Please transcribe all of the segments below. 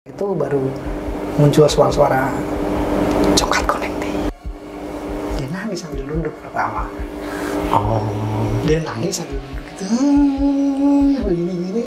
Itu baru muncul suara-suara coklat konektif. Dia nangis sambil nunduk pertama. Oh. Dia nangis sambil nunduk gitu. Begini-gini.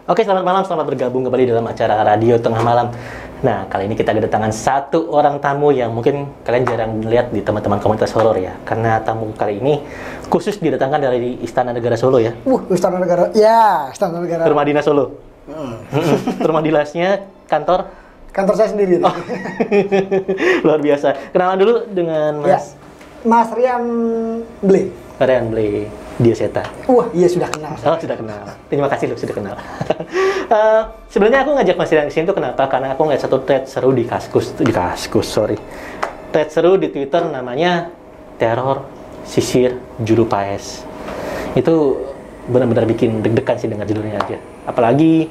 Oke, selamat malam, selamat bergabung kembali dalam acara Radio Tengah Malam. Nah, kali ini kita kedatangan satu orang tamu yang mungkin kalian jarang lihat di teman-teman komunitas horor ya. Karena tamu kali ini khusus didatangkan dari Istana Negara Solo ya. Istana Negara. Ya, Istana Negara. Rumah dinas Solo. Rumah dinasnya kantor saya sendiri. Oh. Luar biasa. Kenalan dulu dengan Mas. Ya. Mas Rian Ble. Rian Ble Dioseta. Iya sudah kenal. Oh, sudah kenal. Terima kasih loh, sudah kenal. Sebenarnya aku ngajak Mas Rian ke sini tuh kenapa? Karena aku ngeliat satu thread seru di Kaskus, Thread seru di Twitter namanya Teror Sisir Juru Paes. Itu benar-benar bikin deg-degan sih dengar judulnya aja. Apalagi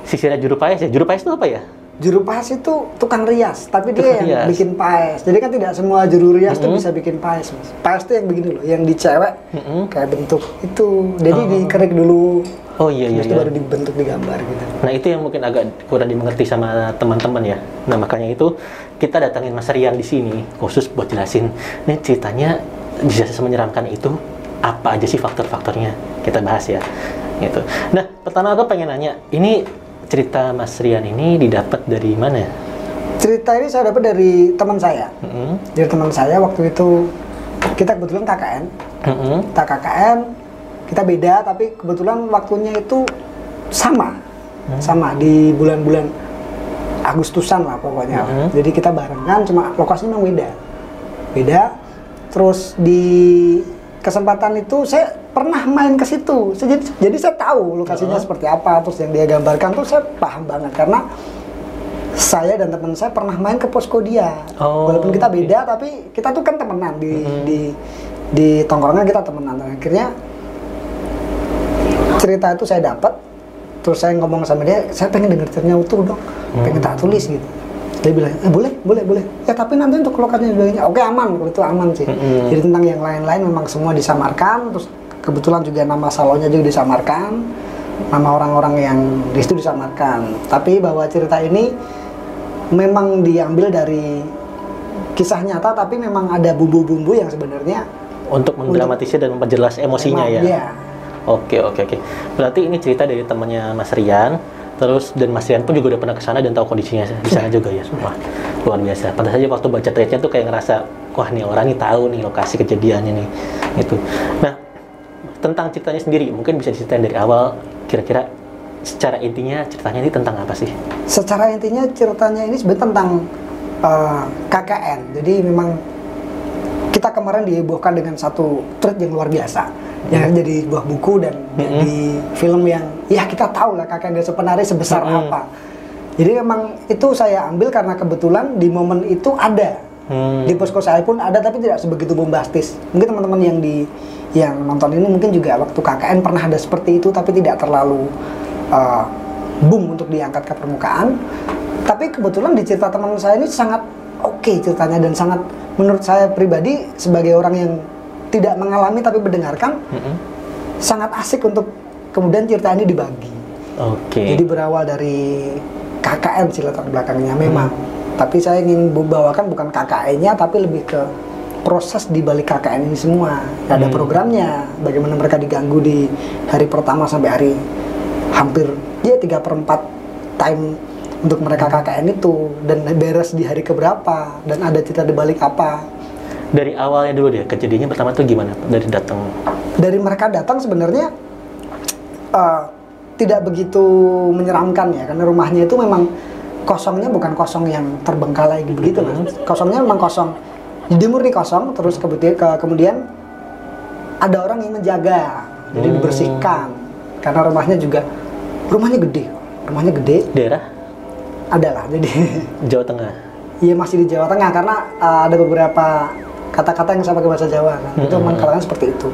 sisirnya Juru Paes ya. Juru Paes itu apa ya? Juru paes itu tukang rias, tapi dia yang bikin paes. Jadi kan tidak semua juru rias tuh bisa bikin paes, Mas. Paes tuh yang begini loh, yang di cewek kayak bentuk itu. Jadi dikerik dulu. Oh iya. Itu baru dibentuk di gambar gitu. Nah, itu yang mungkin agak kurang dimengerti sama teman-teman ya. Nah, makanya itu kita datangin Mas Rian di sini khusus buat jelasin nih ceritanya bisa semenyeramkan itu apa aja sih faktor-faktornya. Kita bahas ya. Gitu. Nah, pertama aku pengen nanya, ini cerita Mas Rian ini didapat dari mana? Cerita ini saya dapat dari teman saya. Dari teman saya waktu itu kita kebetulan KKN. Kita KKN, kita beda tapi kebetulan waktunya itu sama. Sama di bulan-bulan Agustusan lah pokoknya. Jadi kita barengan, cuma lokasinya memang beda. Beda. Terus di kesempatan itu saya pernah main ke situ, jadi saya tahu lokasinya seperti apa, terus yang dia gambarkan tuh saya paham banget karena saya dan teman saya pernah main ke posko dia. Walaupun kita beda, tapi kita tuh kan temenan di tongkrongan kita temenan. Dan akhirnya cerita itu saya dapat, terus saya ngomong sama dia, saya pengen denger ceritanya utuh dong, pengen tak tulis gitu. Dia bilang, boleh. Ya tapi nanti untuk lokasinya sebagainya, oke aman, kalau itu aman sih. Jadi tentang yang lain-lain memang semua disamarkan, terus kebetulan juga nama salonnya juga disamarkan, nama orang-orang yang di situ disamarkan. Tapi bahwa cerita ini memang diambil dari kisah nyata, tapi memang ada bumbu-bumbu yang sebenarnya untuk mendramatisir dan memperjelas emosinya ya. Iya. Oke. Berarti ini cerita dari temannya Mas Rian. Terus dan Mas Rian pun juga udah pernah ke sana dan tahu kondisinya di sana juga ya. Wah, luar biasa. Pantas saja waktu baca threadnya tuh kayak ngerasa, wah nih orang nih tahu nih lokasi kejadiannya nih. Gitu. Nah, tentang ceritanya sendiri mungkin bisa diceritain dari awal kira-kira secara intinya ceritanya ini tentang apa sih? Secara intinya ceritanya ini sebenarnya tentang KKN. Jadi memang kita kemarin dihebohkan dengan satu thread yang luar biasa. Yang jadi buah buku dan di film yang ya kita tahu lah KKN Desa Penari sebesar apa. Jadi memang itu saya ambil karena kebetulan di momen itu ada. Di posko saya pun ada tapi tidak sebegitu bombastis. Mungkin teman-teman yang nonton ini mungkin juga waktu KKN pernah ada seperti itu tapi tidak terlalu boom untuk diangkat ke permukaan. Tapi kebetulan di cerita teman saya ini sangat oke ceritanya dan sangat menurut saya pribadi sebagai orang yang tidak mengalami tapi mendengarkan sangat asik untuk kemudian cerita ini dibagi. Jadi berawal dari KKN sih latar belakangnya memang. Tapi saya ingin membawakan bukan KKN-nya tapi lebih ke proses di balik KKN ini semua. Ada programnya, bagaimana mereka diganggu di hari pertama sampai hari hampir 3/4 time untuk mereka KKN itu, dan beres di hari keberapa, dan ada cerita di balik apa. Dari awalnya dulu deh, kejadiannya pertama tuh gimana dari datang? Dari mereka datang sebenarnya tidak begitu menyeramkan ya, karena rumahnya itu memang kosongnya bukan kosong yang terbengkalai begitu Mas. Kosongnya memang kosong, jadi murni kosong. Terus kemudian ada orang yang menjaga, jadi dibersihkan, karena rumahnya gede. Daerah? Adalah, jadi Jawa Tengah. iya masih di Jawa Tengah, karena ada beberapa kata-kata yang sama ke bahasa Jawa kan. Itu memang kalangan seperti itu.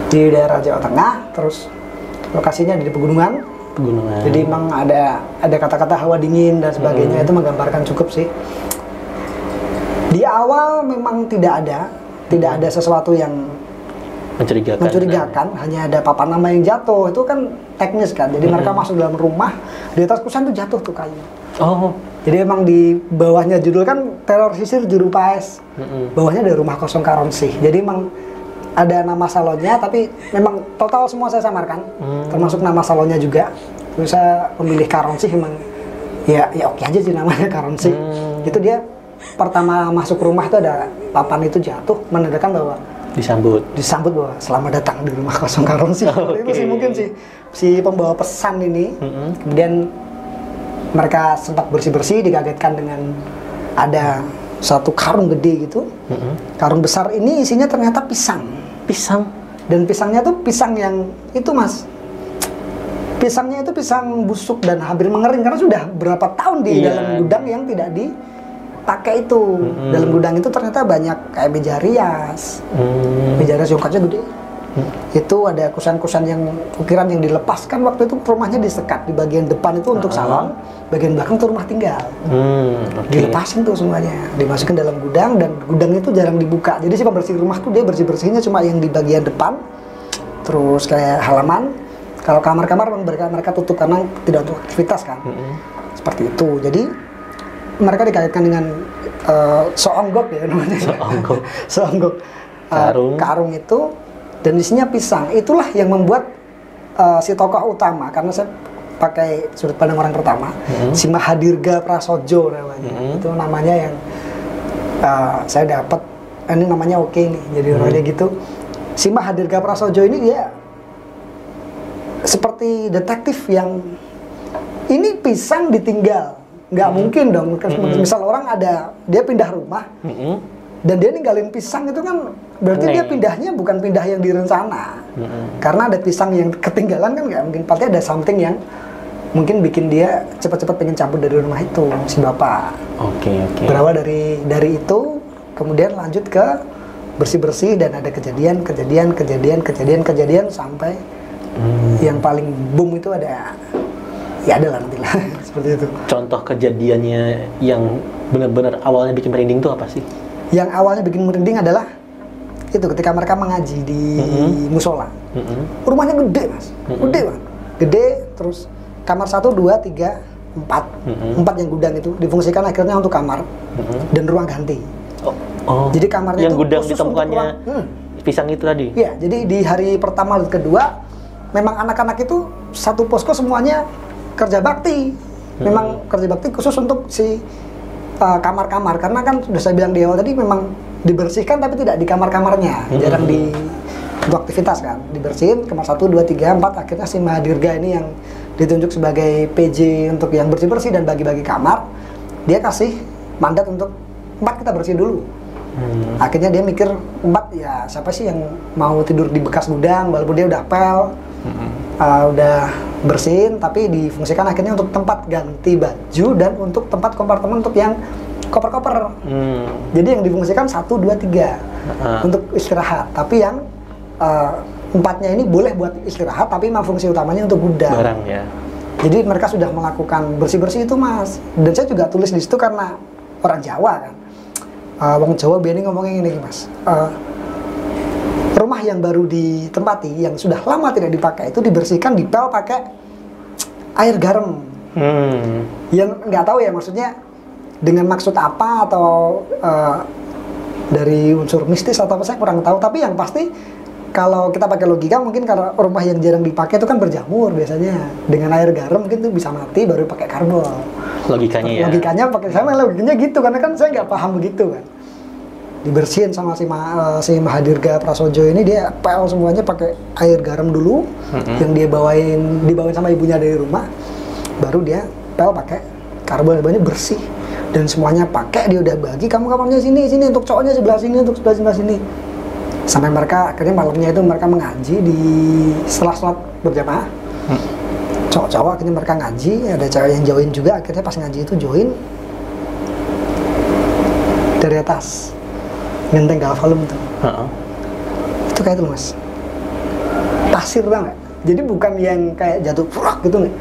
Di daerah Jawa Tengah, terus lokasinya di pegunungan. Jadi memang ada kata-kata hawa dingin dan sebagainya, itu menggambarkan cukup sih. Di awal memang tidak ada sesuatu yang mencurigakan, hanya ada papan nama yang jatuh. Itu kan teknis kan. Jadi mereka masuk dalam rumah, di atas kusen tuh jatuh tuh kayu. Oh. Jadi emang di bawahnya judul kan teror sisir juru paes. Bawahnya ada rumah kosong Karonsih. Jadi emang ada nama salonnya, tapi memang total semua saya samarkan. Termasuk nama salonnya juga. Terus saya memilih Karonsih, memang ya oke aja sih namanya Karonsih. Itu dia pertama masuk rumah itu ada papan itu jatuh, menandakan bahwa disambut bahwa selamat datang di rumah kosong Karonsih. Itu sih mungkin si pembawa pesan ini. Kemudian mereka sempat bersih-bersih, dikagetkan dengan ada satu karung gede gitu. Karung besar ini isinya ternyata pisang. Dan pisangnya tuh pisang yang itu Mas. Pisangnya itu pisang busuk dan hampir mengering karena sudah berapa tahun di dalam gudang yang tidak dipakai itu. Dalam gudang itu ternyata banyak kayak meja rias. Meja rias yang kacanya gede. Itu ada kusen-kusen yang ukiran yang dilepaskan waktu itu, rumahnya disekat di bagian depan itu untuk salon, bagian belakang itu rumah tinggal. Dilepasin tuh semuanya, dimasukin dalam gudang, dan gudang itu jarang dibuka. Jadi si pembersih rumah tuh dia bersih-bersihnya cuma yang di bagian depan, terus kayak halaman. Kalau kamar-kamar mereka tutup karena tidak untuk aktivitas kan. Seperti itu. Jadi mereka dikaitkan dengan soonggok ya namanya. Soonggok. Karung itu. Dan isinya pisang. Itulah yang membuat si tokoh utama, karena saya pakai sudut pandang orang pertama, si Mahadirga Prasojo namanya. Itu namanya yang saya dapat, ini namanya oke nih, jadi orangnya gitu. Si Mahadirga Prasojo ini dia seperti detektif yang ini pisang ditinggal. Nggak mungkin dong, misal orang dia pindah rumah, dan dia ninggalin pisang, itu kan berarti dia pindahnya bukan pindah yang direncana. Karena ada pisang yang ketinggalan kan nggak mungkin, pasti ada something yang mungkin bikin dia cepat-cepat pengen cabut dari rumah itu, si bapak. Berawal dari itu, kemudian lanjut ke bersih-bersih, dan ada kejadian sampai yang paling boom itu adalah nanti lah seperti itu. Contoh kejadiannya yang benar-benar awalnya bikin merinding itu apa sih? Yang awalnya bikin merinding adalah itu ketika mereka mengaji di musola. Rumahnya gede Mas, gede, terus kamar 1, 2, 3, 4. 4 yang gudang itu difungsikan akhirnya untuk kamar dan ruang ganti. Jadi kamarnya yang itu gudang khusus ditemukannya pisang itu tadi? Iya, jadi di hari pertama dan kedua memang anak-anak itu satu posko semuanya kerja bakti. Memang kerja bakti khusus untuk si kamar-kamar, karena kan sudah saya bilang di awal tadi, memang dibersihkan tapi tidak di kamar-kamarnya, jarang untuk aktivitas kan, dibersihin kamar 1, 2, 3, 4. Akhirnya si Mahadirga ini yang ditunjuk sebagai PJ untuk yang bersih-bersih dan bagi-bagi kamar, dia kasih mandat untuk 4 kita bersih dulu. Akhirnya dia mikir 4, ya siapa sih yang mau tidur di bekas gudang walaupun dia udah pel, udah bersihin, tapi difungsikan akhirnya untuk tempat ganti baju dan untuk tempat kompartemen untuk yang koper-koper. Jadi yang difungsikan 1, 2, 3 untuk istirahat, tapi yang 4-nya ini boleh buat istirahat, tapi memang fungsi utamanya untuk gudang. Barang ya. Jadi mereka sudah melakukan bersih-bersih itu Mas, dan saya juga tulis di situ karena orang Jawa kan. Wong Jawa biasanya ngomongnya gini Mas, rumah yang baru ditempati, yang sudah lama tidak dipakai, itu dibersihkan, dipel pakai air garam. Yang nggak tahu ya maksudnya dengan maksud apa, atau dari unsur mistis atau apa, saya kurang tahu. Tapi yang pasti kalau kita pakai logika, mungkin karena rumah yang jarang dipakai itu kan berjamur biasanya, dengan air garam mungkin itu bisa mati baru pakai karbol. Logikanya ya. Logikanya pakai sama logikanya gitu karena kan saya nggak paham begitu kan. Dibersihin sama si Mahadirga Prasojo ini, dia pel semuanya pakai air garam dulu yang dia dibawain sama ibunya dari rumah, baru dia pel pakai karbon bersih dan semuanya pakai, dia udah bagi kamarnya sini untuk cowoknya sebelah sini, untuk sebelah sini, sampai mereka akhirnya malamnya itu mereka mengaji di setelah sholat berjamaah. Cowok-cowok akhirnya mereka ngaji, ada cewek yang join juga, akhirnya pas ngaji itu join dari atas genteng Galvalum tuh. Itu kayak itu mas, pasir banget. Jadi bukan yang kayak jatuh furak gitu nih,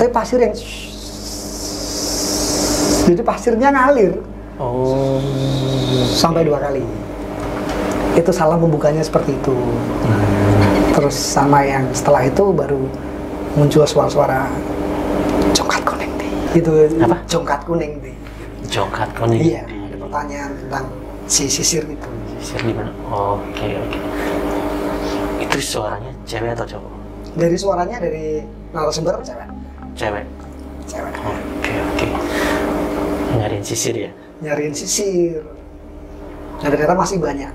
tapi pasir yang jadi pasirnya ngalir. Sampai 2 kali. Itu salah pembukanya seperti itu. Terus sama yang setelah itu baru muncul suara-suara jongkat kuning deh. Itu apa? Jongkat kuning deh. Jongkat kuning. Iya, ada pertanyaan tentang si sisir itu. Sisir di mana? Oke. Itu suaranya cewek atau cowok? Dari suaranya dari narasumber cewek. Cewek. Oke. Nyariin sisir ya? Nyariin sisir. Nah ternyata masih banyak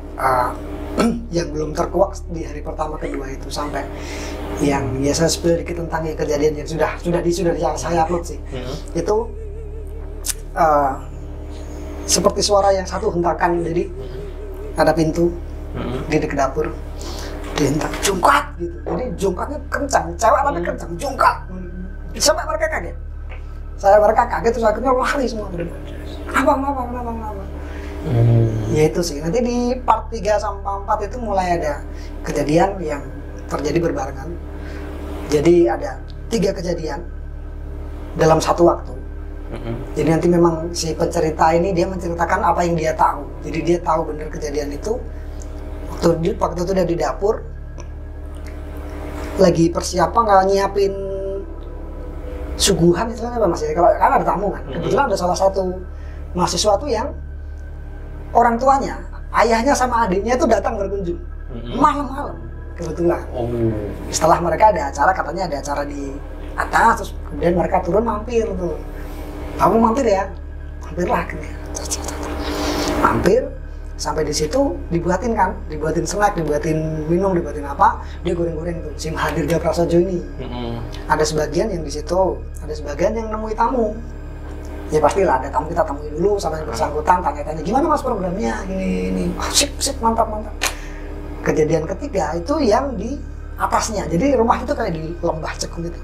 yang belum terkuak di hari pertama kedua itu, sampai yang biasa spill dikit tentang yang kejadian yang sudah saya upload sih. Itu seperti suara yang satu hentakan, jadi ada pintu di dekat dapur, dihentak jongkat gitu, jadi jongkatnya kencang, cewek tapi kencang, jongkat, sampai mereka kaget. Mereka kaget terus akhirnya lari semua. Kenapa? Ya itu sih, nanti di part 3 sampai 4 itu mulai ada kejadian yang terjadi berbarengan. Jadi ada 3 kejadian dalam satu waktu. Jadi nanti memang si pencerita ini dia menceritakan apa yang dia tahu. Jadi dia tahu benar kejadian itu. Waktu itu dia di dapur lagi persiapan nggak nyiapin suguhan, istilahnya apa mas? Kalau kan ada tamu kan, kebetulan ada salah satu mahasiswa tuh yang orang tuanya, ayahnya sama adiknya itu datang berkunjung malam-malam kebetulan. Setelah mereka ada acara, katanya ada acara di atas, terus kemudian mereka turun mampir tuh. Kamu mampir ya? Mampirlah akhirnya. Mampir sampai di situ dibuatin snack, dibuatin minum, dibuatin apa? Dia goreng-goreng tuh si Mahadirga Prasojo ini. Ada sebagian yang di situ, ada sebagian yang nemui tamu. Ya pastilah ada tamu, kita temui dulu sampai yang bersangkutan, tanya-tanya gimana mas programnya, ini. Sip, mantap. Kejadian ketiga itu yang di atasnya, jadi rumah itu kayak di lembah cekung gitu.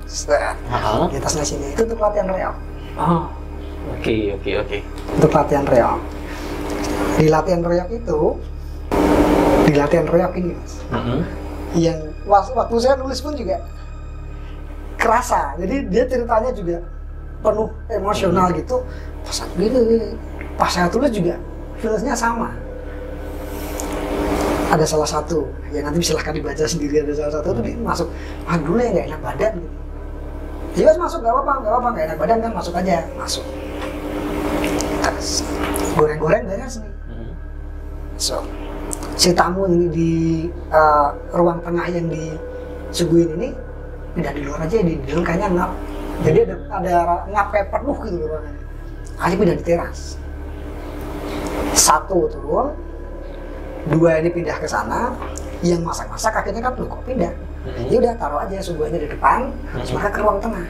Di atasnya sini, itu untuk latihan reok. Oke. Untuk latihan reok. Di latihan reok ini mas, yang waktu saya nulis pun juga kerasa, jadi dia ceritanya juga penuh emosional gitu. Pas saya tulis juga feelsnya sama. Ada salah satu, ya nanti silahkan dibaca sendiri, ada salah satu itu masuk, dulu ya nggak enak badan gitu. Ya masuk, nggak apa-apa, nggak enak badan kan, masuk aja, masuk. Goreng-goreng beres nih. So, si tamu ini di ruang tengah yang disuguhin ini pindah di luar aja, di dalam kayaknya ngap. Jadi ada ngap kayak penuh gitu ruangannya. Akhirnya pindah di teras. 1 turun, 2 ini pindah ke sana. Yang masak-masak akhirnya kan kok pindah. Ya udah taruh aja suguhannya di depan, terus mereka ke ruang tengah.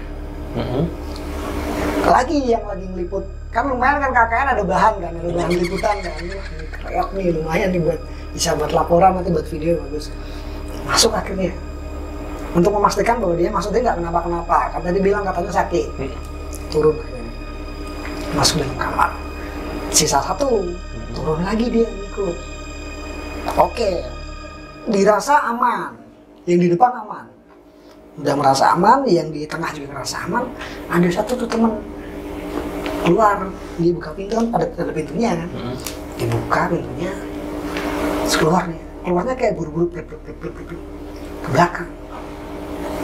Lagi yang lagi ngeliput, kan lumayan kan KKN ada bahan liputan kan. Reok nih lumayan nih bisa buat laporan, nanti buat video bagus. Masuk akhirnya. Untuk memastikan bahwa dia maksudnya nggak kenapa-kenapa, karena dia bilang katanya sakit. Turun akhirnya, masuk dalam kamar. Sisa 1, turun lagi dia ikut. Oke, dirasa aman, yang di depan aman. Udah merasa aman, yang di tengah juga merasa aman. Ada satu tuh temen keluar, dia buka pintu kan, ada pintunya kan. Dibuka pintunya, terus keluarnya kayak buru-buru ke belakang.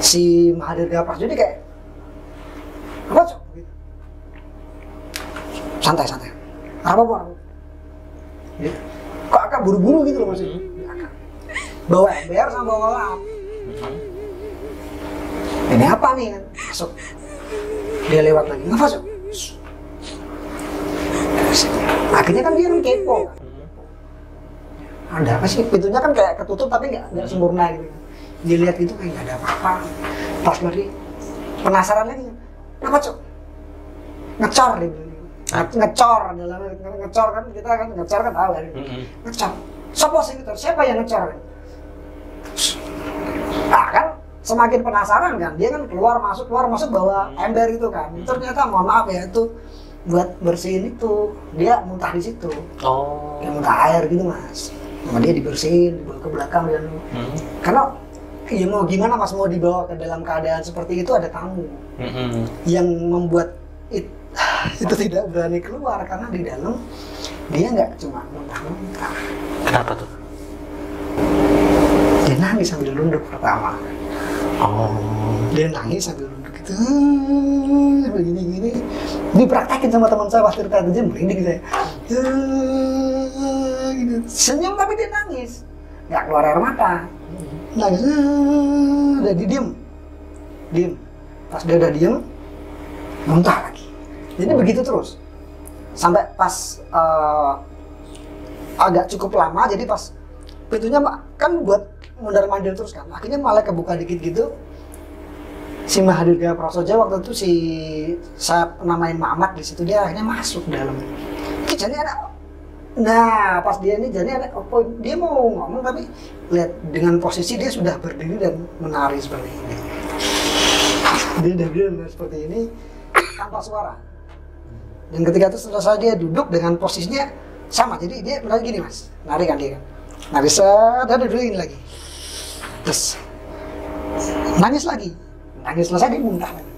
Si Mahadirga Prasojo jadi kayak apa cok? Santai. Apa? Gitu. Kok agak buru-buru gitu loh maksudnya. Bawa ember sama bawa lap. Ini apa nih kan? Masuk. Dia lewat lagi. Ngapa cok? Akhirnya kan dia kan kepo. Ada apa sih? Pintunya kan kayak ketutup tapi nggak sempurna gitu. Dia lihat gitu kayak nggak ada apa-apa. Pas lagi penasaran lagi. Kenapa cok? Ngecor gitu. Ngecor adalah ngecor kan kita kan ngecor kan tahu kan. Ngecor. Siapa sih ngecor? Siapa yang ngecor? Nah kan semakin penasaran kan. Dia kan keluar masuk bawa ember itu kan. Ternyata mohon maaf ya itu buat bersihin itu dia muntah di situ. Oh. Dia muntah air gitu mas. Sama dia dibersihin, dibawa ke belakang dan karena ya mau gimana mas, mau dibawa ke dalam keadaan seperti itu ada tamu yang membuat itu tidak berani keluar karena di dalam dia nggak cuma muntah-muntah. Kenapa tuh? Dia nangis sambil nunduk pertama. Oh. Dia nangis sambil nunduk gitu, begini-gini. Dipraktekin sama teman saya waktu itu aja merinding saya. Gitu. Senyum tapi dia nangis, nggak keluar air mata, nangis, udah diem, pas dia udah diem, muntah lagi. Jadi begitu terus, sampai pas agak cukup lama, jadi pas pintunya kan buat mundar mandir terus kan, akhirnya malah kebuka dikit gitu. Si Mahadurga Prasoja waktu itu saya namain Mamat di situ, dia akhirnya masuk dalam. Jadi ada. Nah, pas dia ini jadi ada dia mau ngomong tapi lihat dengan posisi dia sudah berdiri dan menari seperti ini. Dia berdiri seperti ini tanpa suara. Dan ketika itu selesai dia duduk dengan posisinya sama. Jadi dia menari gini mas, nari kan dia kan. Nari dan dudukin lagi. Terus nangis lagi. Nangis selesai dia muntah lagi.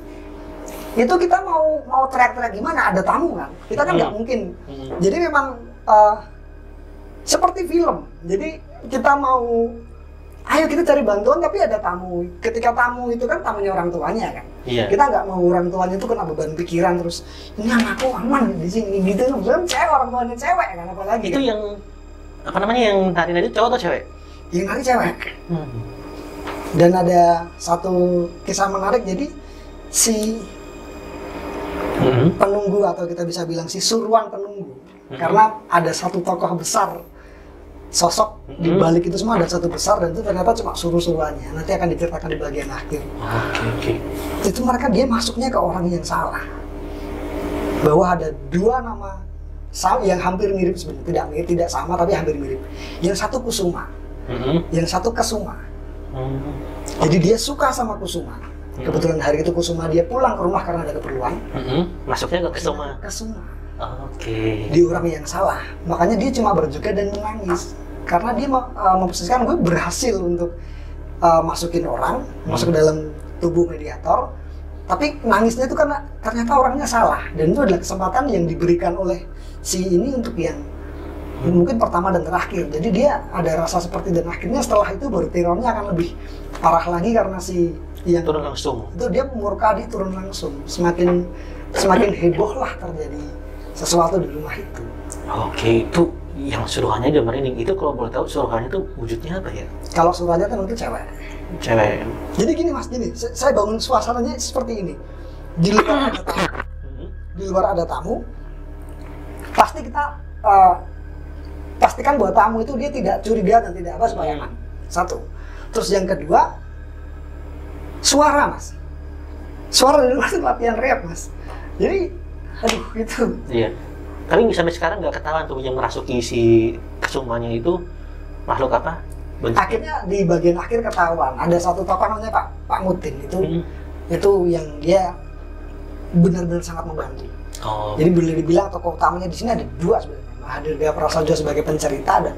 Itu kita mau teriak-teriak gimana? Ada tamu kan? Kita kan nggak mungkin. Jadi memang seperti film, jadi kita mau, ayo kita cari bantuan tapi ada tamu. Ketika tamu itu kan tamunya orang tuanya kan, kita nggak mau orang tuanya itu kena beban pikiran terus ini anakku aman di sini gitu. Belum cewek, orang tuanya cewek kan apalagi. Itu kan? Yang apa namanya yang hari tadi cowok atau cewek? Yang hari cewek. Dan ada satu kisah menarik, jadi si penunggu atau kita bisa bilang si suruhan penunggu. Karena ada satu tokoh besar sosok di balik itu semua, ada satu besar dan itu ternyata cuma suruh-suruhannya. Nanti akan diceritakan di bagian akhir. Itu dia masuknya ke orang yang salah. Bahwa ada dua nama yang hampir mirip sebenarnya, tidak sama tapi hampir mirip. Yang satu Kusuma, yang satu Kesuma. Jadi dia suka sama Kusuma. Kebetulan hari itu Kusuma dia pulang ke rumah karena ada keperluan. Masuknya ke Kesuma. Di orang yang salah, makanya dia cuma berjoget dan menangis karena dia memposisikan gue berhasil untuk masukin orang masuk ke dalam tubuh mediator, tapi nangisnya itu karena ternyata orangnya salah dan itu adalah kesempatan yang diberikan oleh si ini untuk yang mungkin pertama dan terakhir. Jadi dia ada rasa seperti, dan akhirnya setelah itu baru terornya akan lebih parah lagi karena si yang turun langsung itu dia murka, dia turun langsung, semakin heboh lah terjadi sesuatu di rumah itu. Itu yang suruhannya dia merinding. Itu kalau boleh tahu suruhannya itu wujudnya apa ya? Kalau suruhannya kan itu cewek. Jadi gini mas, saya bangun suasananya seperti ini. Di luar ada tamu. Di luar ada tamu. Pasti kita pastikan bahwa tamu itu dia tidak curiga dan tidak apa supaya aman. Satu. Terus yang kedua, suara mas. Suara dari luar itu latihan rap mas. Jadi aduh itu. Iya. Tapi sampai sekarang nggak ketahuan tuh yang merasuki si Kesumanya itu makhluk apa? Bentuknya. Akhirnya di bagian akhir ketahuan. Ada satu tokoh namanya Pak Mutin itu yang dia benar-benar sangat membantu. Jadi boleh dibilang tokoh utamanya di sini ada dua sebenarnya. Mahadurga Prasoja sebagai pencerita dan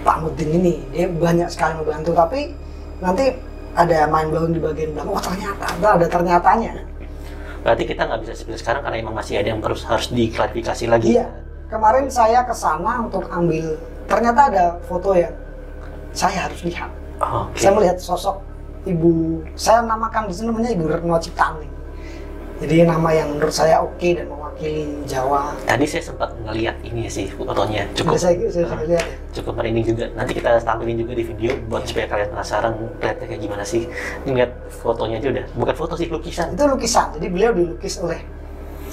Pak Mutin ini dia banyak sekali membantu. Tapi nanti ada mind blowing di bagian belakang. Oh ternyata ada ternyatanya. Berarti kita nggak bisa seperti sekarang karena emang masih ada yang harus diklarifikasi lagi. Iya. Kemarin saya ke sana untuk ambil, ternyata ada foto yang saya harus lihat. Saya melihat sosok ibu, saya namakan di sini namanya Ibu Retno Ciptaning. Jadi nama yang menurut saya oke dan mewakili Jawa. Tadi saya sempat ngeliat ini sih fotonya, cukup saya lihat ya. Cukup merinding juga. Nanti kita tampilin juga di video buat supaya kalian penasaran lihatnya kayak gimana sih. Lihat fotonya aja udah, bukan foto sih, lukisan. Itu lukisan. Jadi beliau dilukis oleh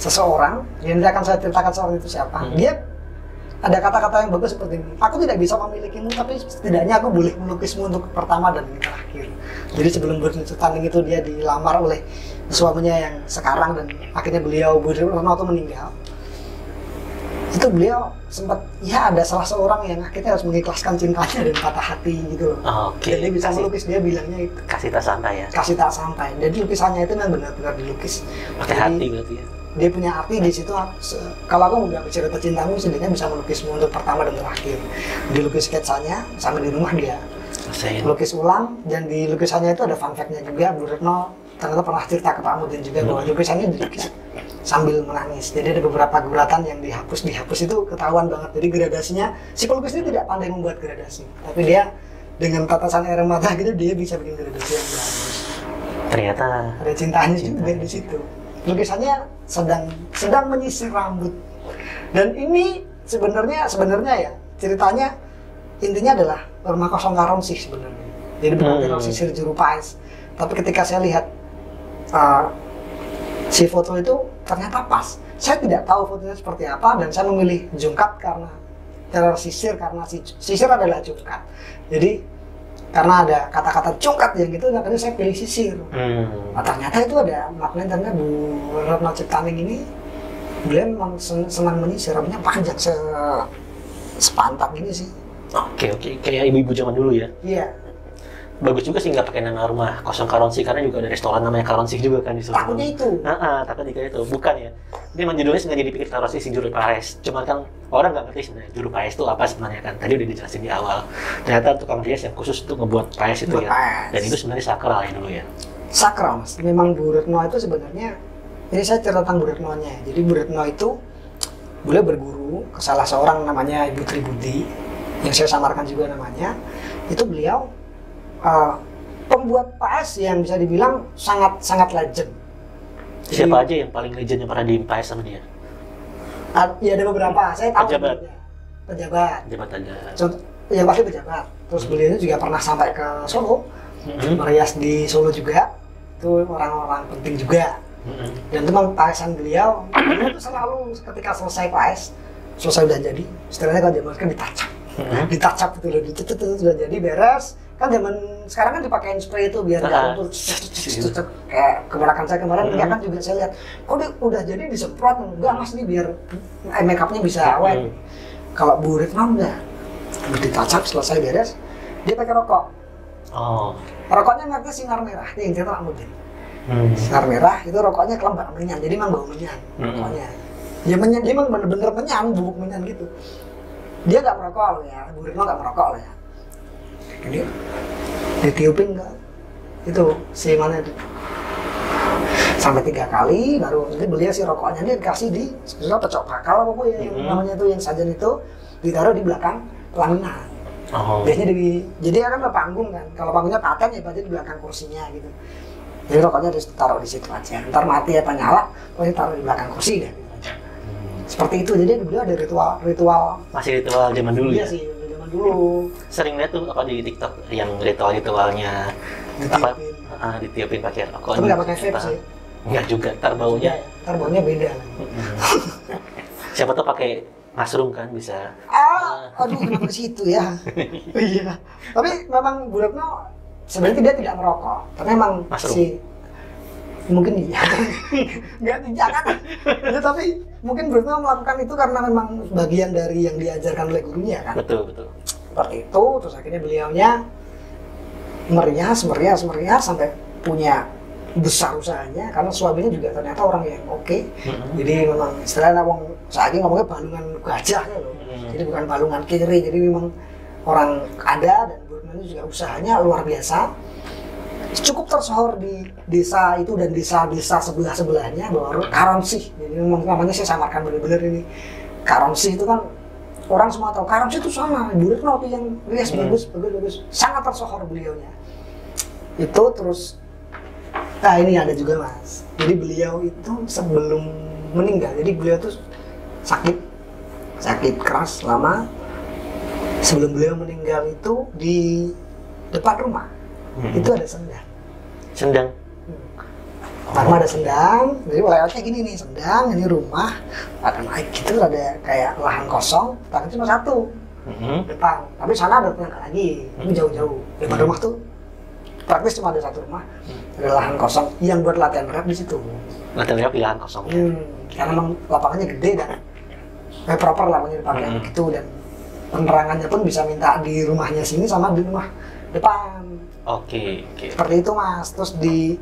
seseorang yang tidak akan saya ceritakan seorang itu siapa. Dia ada kata-kata yang bagus seperti ini. Aku tidak bisa memilikimu, tapi setidaknya aku boleh melukismu untuk pertama dan yang terakhir. Jadi sebelum bertunjuk tanding itu dia dilamar oleh suaminya yang sekarang dan akhirnya beliau Budi Retno meninggal. Itu beliau sempat ya ada salah seorang yang akhirnya harus mengikhlaskan cintanya dan patah hati gitu loh. Oke. Dan dia bisa melukis, dia bilangnya itu Kasih tak santai ya. kasih tak sampai. Jadi lukisannya itu memang benar-benar dilukis Pakai Jadi, hati berarti ya. dia punya arti di situ. Kalau aku nggak bicara cintamu, setidaknya bisa melukismu untuk pertama dan terakhir. Dilukis sketsanya sampai di rumah dia Rasain. lukis ulang, dan di lukisannya itu ada fun fact-nya juga. Bu Retno ternyata pernah cerita ke Pak Mudin juga bahwa lukisannya dilukis sambil menangis. Jadi ada beberapa guratan yang dihapus itu ketahuan banget. Jadi gradasinya si pelukis ini tidak pandai membuat gradasi, tapi dia dengan tatasan air mata gitu dia bisa bikin gradasi yang bagus. Ternyata Ada cintanya juga di situ. Lukisannya sedang menyisir rambut. Dan ini sebenarnya ya ceritanya intinya adalah rumah kosong Karon sih sebenarnya. Jadi bukan teror sisir juru paes. Tapi ketika saya lihat si foto itu ternyata pas. Saya tidak tahu fotonya seperti apa dan saya memilih jungkat karena teror sisir, karena sisir adalah jungkat. Jadi karena ada kata-kata jungkat yang gitu, makanya saya pilih sisir. Nah, ternyata itu ada maknanya. Ternyata Bu Retno Ciptaning ini beliau memang senang menyisir, rambutnya panjang sepantat gini sih. Oke, kayak ibu-ibu zaman dulu ya. Iya. Bagus juga sih nggak pakai nama rumah kosong Karonsi, karena juga ada restoran namanya Karonsi juga kan di sana. Takutnya itu. Takut dikira itu. Bukan ya. Ini memang judulnya sengaja dipikir Karonsi si juru paes. Cuma kan orang nggak ngerti sebenarnya juru paes itu apa sebenarnya kan. Tadi udah dijelasin di awal. Ternyata tukang rias yang khusus untuk ngebuat paes itu ya. Dan itu sebenarnya sakral ya dulu ya. Sakral mas. Memang Bu Retno itu sebenarnya, ini saya cerita tentang Bu Retno-nya. Jadi Bu Retno itu beliau berguru ke salah seorang namanya Ibu Tribudi, yang saya samarkan juga namanya. Itu beliau pembuat paes yang bisa dibilang sangat legend. Siapa aja yang paling legend yang pernah di paes sama dia? Ya ada beberapa, saya tahu. Pejabat ada. Contoh, yang pasti pejabat. Terus beliau juga pernah sampai ke Solo, merias di Solo juga. Itu orang-orang penting juga. Dan teman paesan beliau itu selalu ketika selesai paes, selesai udah jadi, istilahnya kalau zaman kan ditacap gitu loh, sudah jadi beres. Kan zaman sekarang kan dipakein spray itu biar nggak luntur, kayak keponakan saya kemarin kan juga saya lihat, kok dia udah jadi disemprot, enggak mas nih biar make upnya bisa awet. Kalau Bu Retno enggak, ditacap selesai beres, dia pakai rokok. Rokoknya ngerti sinar merah, ini yang cerita Mudin. Sinar merah itu rokoknya kelembak menyan, jadi emang bau menyan rokoknya. Dia menyan, dia emang bener-bener menyan, bubuk menyan gitu. Dia nggak merokok loh ya, Bu Retno nggak merokok loh ya. Ini ditiupin nggak? Itu si mana itu? Sampai 3 kali baru nanti beliau si rokoknya ini dikasih di pecok bakal apa ya yang namanya itu, yang sajen itu ditaruh di belakang pelaminan. Biasanya jadi kan ada panggung kan. Kalau panggungnya paten ya berarti di belakang kursinya gitu. Jadi rokoknya ditaruh di situ aja. Ntar mati apa nyala, pokoknya taruh di belakang kursi deh. Seperti itu. Jadi beliau ada ritual. Masih ritual zaman dulu ya? Iya sih, zaman dulu. Sering lihat tuh apa di TikTok yang ritualnya ditiupin pakai rokok. Tapi nggak pakai vape sih. Enggak juga, ntar baunya. Ntar baunya beda. Siapa tuh pakai mushroom kan bisa. Aduh kenapa ke situ ya? Iya. Tapi memang Bu Retno sebenarnya dia tidak merokok. Tapi memang mungkin iya. Nggak jangan. Ya, tapi mungkin Bu Retno melakukan itu karena memang bagian dari yang diajarkan oleh gurunya kan. Betul. Seperti itu, terus akhirnya beliaunya merias sampai punya besar usahanya, karena suaminya juga ternyata orang yang oke. Jadi memang istilahnya saya ngomongnya balungan gajah ya loh. Jadi bukan balungan kiri, jadi memang orang ada, dan Bu Retno juga usahanya luar biasa. Cukup tersohor di desa itu dan desa-desa sebelah-sebelahnya bahwa Karonsi. Jadi memang namanya saya samarkan benar-benar ini. Karonsi itu kan orang semua tahu, Karonsi itu sama Bu Retno itu yang rias bagus. Sangat tersohor beliaunya. Itu terus ini ada juga mas. Jadi beliau itu sebelum meninggal, jadi beliau tuh sakit keras lama. Sebelum beliau meninggal itu di depan rumah itu ada sendang. Pertama ada sendang, jadi layoutnya gini nih, sendang, ini rumah, ada naik gitu, ada kayak lahan kosong, tapi cuma satu depan. Tapi sana ada tetangga lagi, ini jauh-jauh. Depan rumah tuh praktis cuma ada satu rumah, ada lahan kosong yang buat latihan rap di situ. Latihan rap di lahan kosong. Karena memang lapangannya gede dan proper lapangannya dipakai gitu, dan penerangannya pun bisa minta di rumahnya sini sama di rumah depan. Oke. Seperti itu Mas. Terus di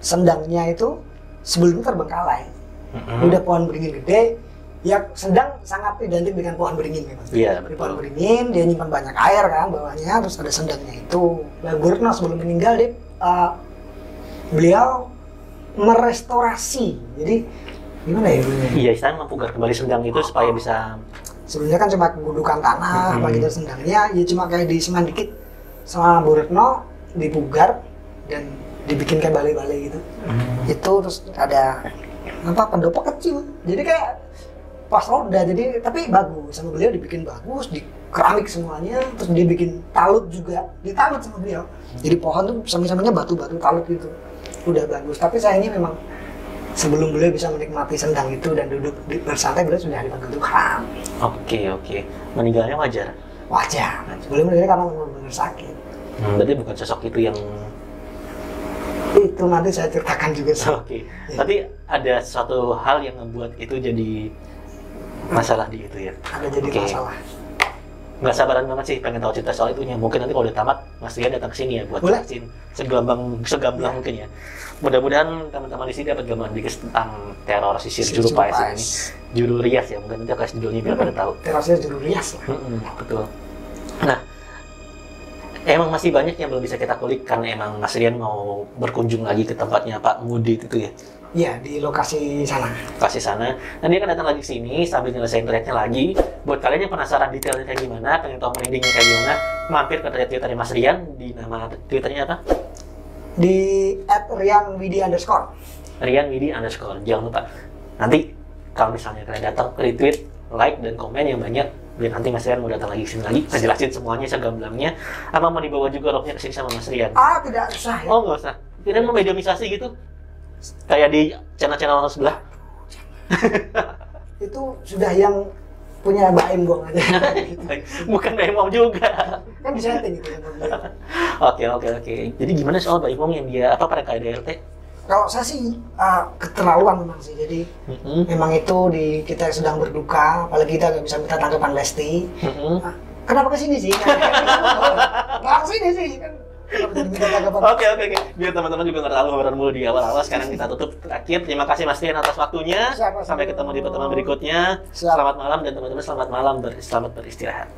sendangnya itu sebelumnya terbengkalai. Udah pohon beringin gede, ya sendang sangat identik dengan pohon beringin memang. Iya, Di pohon beringin dia nyimpan banyak air kan bawahnya, terus ada sendangnya itu. Bu Retno sebelum meninggal beliau merestorasi. Jadi gimana ya? Iya, istilahnya mempugar kembali sendang itu supaya bisa. Sebelumnya kan cuma gundukan tanah, gitu sendangnya, ya cuma kayak disemen dikit sama Bu Retno, dipugar dan dibikin kayak balai-balai gitu. Itu terus ada pendopo kecil. Jadi kayak pas roda, jadi tapi bagus sama beliau, dibikin bagus, di keramik semuanya, terus dibikin talut juga, ditalut sama beliau. Jadi pohon tuh samping-sampingnya batu-batu talut gitu. Udah bagus, tapi sayangnya memang sebelum beliau bisa menikmati sendang itu dan duduk bersantai, beliau sudah dipanggil Tuhan. Oke. Meninggalnya wajar? Wajar. Sebelum meninggal karena benar-benar sakit. Berarti bukan sosok itu yang... Itu nanti saya ceritakan juga sih. Oke. Tapi ada suatu hal yang membuat itu jadi masalah di itu ya? Ada jadi masalah. Nggak sabaran banget sih pengen tahu cerita soal itunya. Mungkin nanti kalau udah tamat, Mas Rian datang ke sini ya buat jelasin segamblang mungkin ya. Mudah-mudahan teman-teman di sini dapat gambaran dikit tentang teror sisir Juru Pais ini. Juru Rias ya, mungkin nanti kasih judulnya biar pada tahu. Teror sisir Juru Rias lah. Betul. Nah, emang masih banyak yang belum bisa kita kulik karena emang Mas Rian mau berkunjung lagi ke tempatnya Pak Mudi itu ya? Iya, di lokasi sana. Lokasi sana. Dan dia akan datang lagi ke sini sambil nyelesain trade-nya lagi. Bbut kalian yang penasaran detailnya kayak gimana, pengen tahu merindingnya kayak gimana, mampir ke Twitternya Mas Rian di nama Twitternya apa? Di @rianwidi_. Rianwidi_. Jangan lupa. Nanti kalau misalnya kalian datang, retweet, like, dan komen yang banyak, biar nanti Mas Rian mau datang lagi kesini lagi, ngejelasin semuanya segamblangnya. Apa mau dibawa juga roknya kesini sama Mas Rian? Tidak usah ya. Oh, nggak usah. Kirain mau mediumisasi gitu? Kayak di channel-channel sebelah? Itu sudah yang punya Mbak Em buang aja. Bukan Mbak Imam juga. Kan disetting itu. Oke. Jadi gimana soal Mbak Imam yang dia, apa pada KDRT? Kalau saya sih keterlaluan memang sih. Jadi memang itu kita sedang berduka, apalagi kita nggak bisa minta tanggapan Lesti. Kenapa kesini sih? Kenapa kesini sih? Kan Oke. Biar teman-teman juga nggak terlalu ngobrol mulu di awal-awal. Sekarang kita tutup terakhir. Terima kasih Mas Rian atas waktunya. Sampai ketemu di pertemuan berikutnya. Selamat malam dan teman-teman selamat malam, selamat beristirahat.